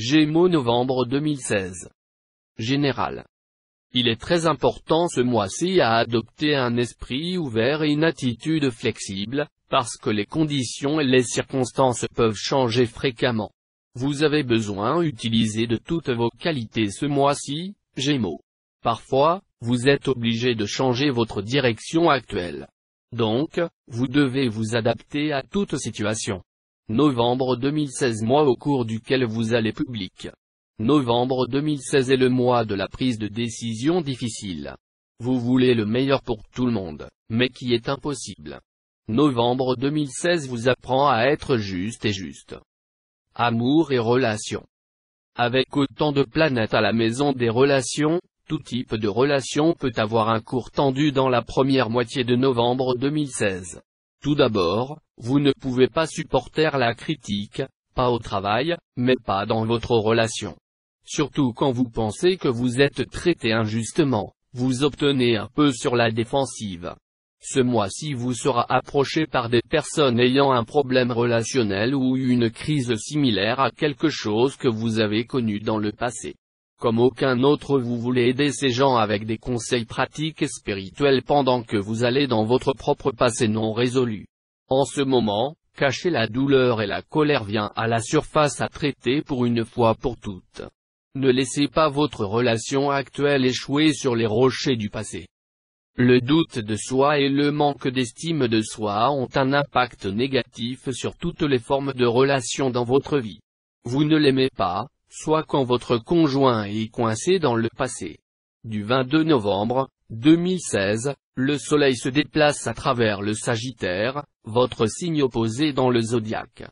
Gémeaux novembre 2016. Général. Il est très important ce mois-ci à adopter un esprit ouvert et une attitude flexible, parce que les conditions et les circonstances peuvent changer fréquemment. Vous avez besoin d'utiliser de toutes vos qualités ce mois-ci, Gémeaux. Parfois, vous êtes obligé de changer votre direction actuelle. Donc, vous devez vous adapter à toute situation. Novembre 2016, mois au cours duquel vous allez public. Novembre 2016 est le mois de la prise de décision difficile. Vous voulez le meilleur pour tout le monde, mais qui est impossible. Novembre 2016 vous apprend à être juste et juste. Amour et relations. Avec autant de planètes à la maison des relations, tout type de relation peut avoir un cours tendu dans la première moitié de novembre 2016. Tout d'abord, vous ne pouvez pas supporter la critique, pas au travail, mais pas dans votre relation. Surtout quand vous pensez que vous êtes traité injustement, vous obtenez un peu sur la défensive. Ce mois-ci vous sera approché par des personnes ayant un problème relationnel ou une crise similaire à quelque chose que vous avez connu dans le passé. Comme aucun autre vous voulez aider ces gens avec des conseils pratiques et spirituels pendant que vous allez dans votre propre passé non résolu. En ce moment, cacher la douleur et la colère vient à la surface à traiter pour une fois pour toutes. Ne laissez pas votre relation actuelle échouer sur les rochers du passé. Le doute de soi et le manque d'estime de soi ont un impact négatif sur toutes les formes de relations dans votre vie. Vous ne l'aimez pas, soit quand votre conjoint est coincé dans le passé. Du 22 novembre 2016, le soleil se déplace à travers le Sagittaire, votre signe opposé dans le zodiaque.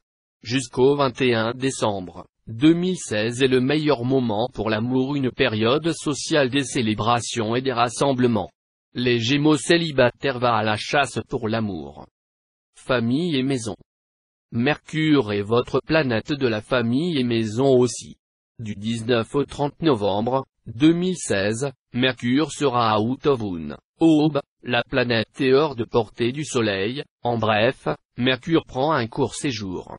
Jusqu'au 21 décembre 2016 est le meilleur moment pour l'amour, une période sociale des célébrations et des rassemblements. Les Gémeaux célibataires vont à la chasse pour l'amour. Famille et maison. Mercure est votre planète de la famille et maison aussi. Du 19 au 30 novembre 2016, Mercure sera à Outavun, Aube, la planète est hors de portée du Soleil. En bref, Mercure prend un court séjour.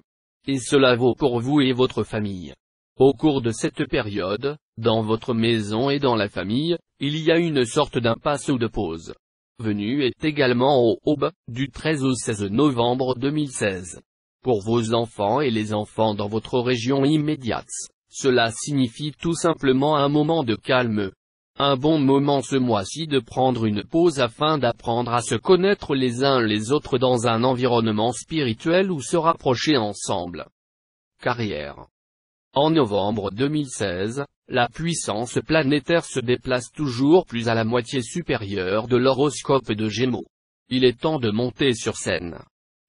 Et cela vaut pour vous et votre famille. Au cours de cette période, dans votre maison et dans la famille, il y a une sorte d'impasse ou de pause. Venue est également au Aube, du 13 au 16 novembre 2016. Pour vos enfants et les enfants dans votre région immédiate, cela signifie tout simplement un moment de calme. Un bon moment ce mois-ci de prendre une pause afin d'apprendre à se connaître les uns les autres dans un environnement spirituel ou se rapprocher ensemble. Carrière. En novembre 2016, la puissance planétaire se déplace toujours plus à la moitié supérieure de l'horoscope de Gémeaux. Il est temps de monter sur scène.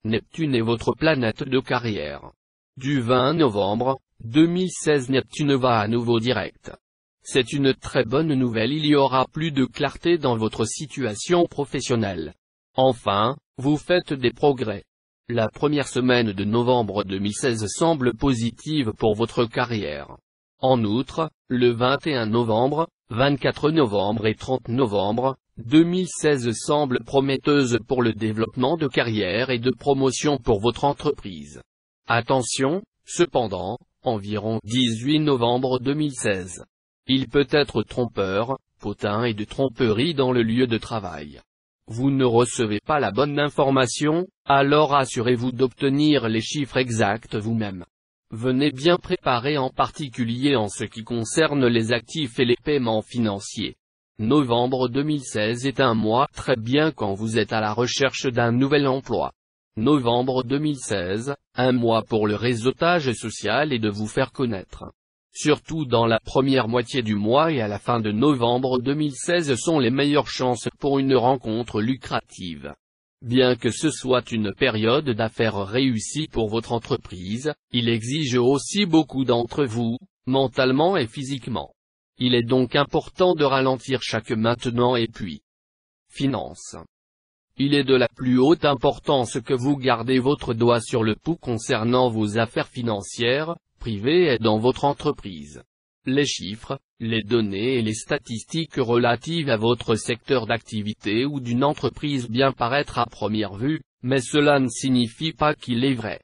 Neptune est votre planète de carrière. Du 20 novembre 2016, Neptune va à nouveau direct. C'est une très bonne nouvelle, il y aura plus de clarté dans votre situation professionnelle. Enfin, vous faites des progrès. La première semaine de novembre 2016 semble positive pour votre carrière. En outre, le 21 novembre, 24 novembre et 30 novembre 2016 semblent prometteuses pour le développement de carrière et de promotion pour votre entreprise. Attention, cependant, environ 18 novembre 2016. Il peut être trompeur, potin et de tromperie dans le lieu de travail. Vous ne recevez pas la bonne information, alors assurez-vous d'obtenir les chiffres exacts vous-même. Venez bien préparé en particulier en ce qui concerne les actifs et les paiements financiers. Novembre 2016 est un mois très bien quand vous êtes à la recherche d'un nouvel emploi. Novembre 2016, un mois pour le réseautage social et de vous faire connaître. Surtout dans la première moitié du mois et à la fin de novembre 2016 sont les meilleures chances pour une rencontre lucrative. Bien que ce soit une période d'affaires réussie pour votre entreprise, il exige aussi beaucoup d'entre vous, mentalement et physiquement. Il est donc important de ralentir chaque maintenant et puis. Finances. Il est de la plus haute importance que vous gardez votre doigt sur le pouls concernant vos affaires financières, privées et dans votre entreprise. Les chiffres, les données et les statistiques relatives à votre secteur d'activité ou d'une entreprise bien paraître à première vue, mais cela ne signifie pas qu'il est vrai.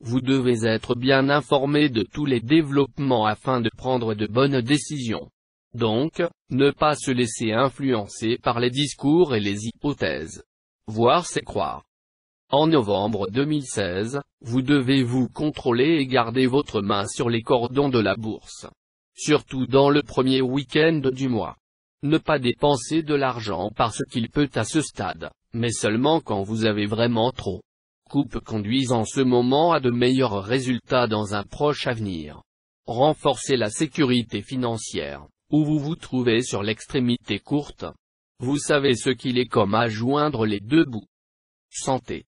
Vous devez être bien informé de tous les développements afin de prendre de bonnes décisions. Donc, ne pas se laisser influencer par les discours et les hypothèses. Voir c'est croire. En novembre 2016, vous devez vous contrôler et garder votre main sur les cordons de la bourse. Surtout dans le premier week-end du mois. Ne pas dépenser de l'argent parce qu'il peut à ce stade, mais seulement quand vous avez vraiment trop. Coupe conduisent en ce moment à de meilleurs résultats dans un proche avenir. Renforcez la sécurité financière, où vous vous trouvez sur l'extrémité courte. Vous savez ce qu'il est comme à joindre les deux bouts. Santé.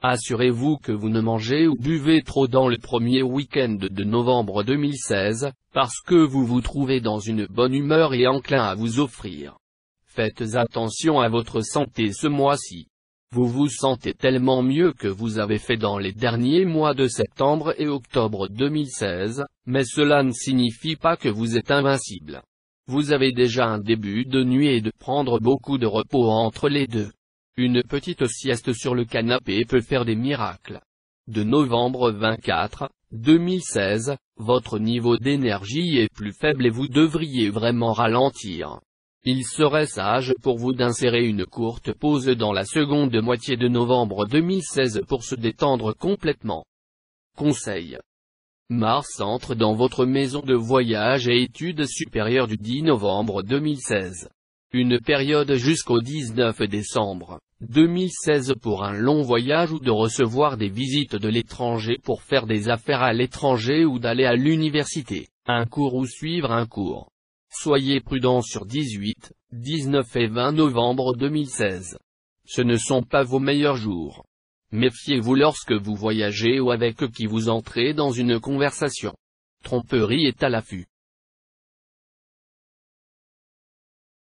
Assurez-vous que vous ne mangez ou buvez trop dans le premier week-end de novembre 2016, parce que vous vous trouvez dans une bonne humeur et enclin à vous offrir. Faites attention à votre santé ce mois-ci. Vous vous sentez tellement mieux que vous avez fait dans les derniers mois de septembre et octobre 2016, mais cela ne signifie pas que vous êtes invincible. Vous avez déjà un début de nuit et de prendre beaucoup de repos entre les deux. Une petite sieste sur le canapé peut faire des miracles. De novembre 24, 2016, votre niveau d'énergie est plus faible et vous devriez vraiment ralentir. Il serait sage pour vous d'insérer une courte pause dans la seconde moitié de novembre 2016 pour se détendre complètement. Conseil. Mars entre dans votre maison de voyage et études supérieures du 10 novembre 2016. Une période jusqu'au 19 décembre 2016 pour un long voyage ou de recevoir des visites de l'étranger pour faire des affaires à l'étranger ou d'aller à l'université, un cours ou suivre un cours. Soyez prudent sur 18, 19 et 20 novembre 2016. Ce ne sont pas vos meilleurs jours. Méfiez-vous lorsque vous voyagez ou avec qui vous entrez dans une conversation. Tromperie est à l'affût.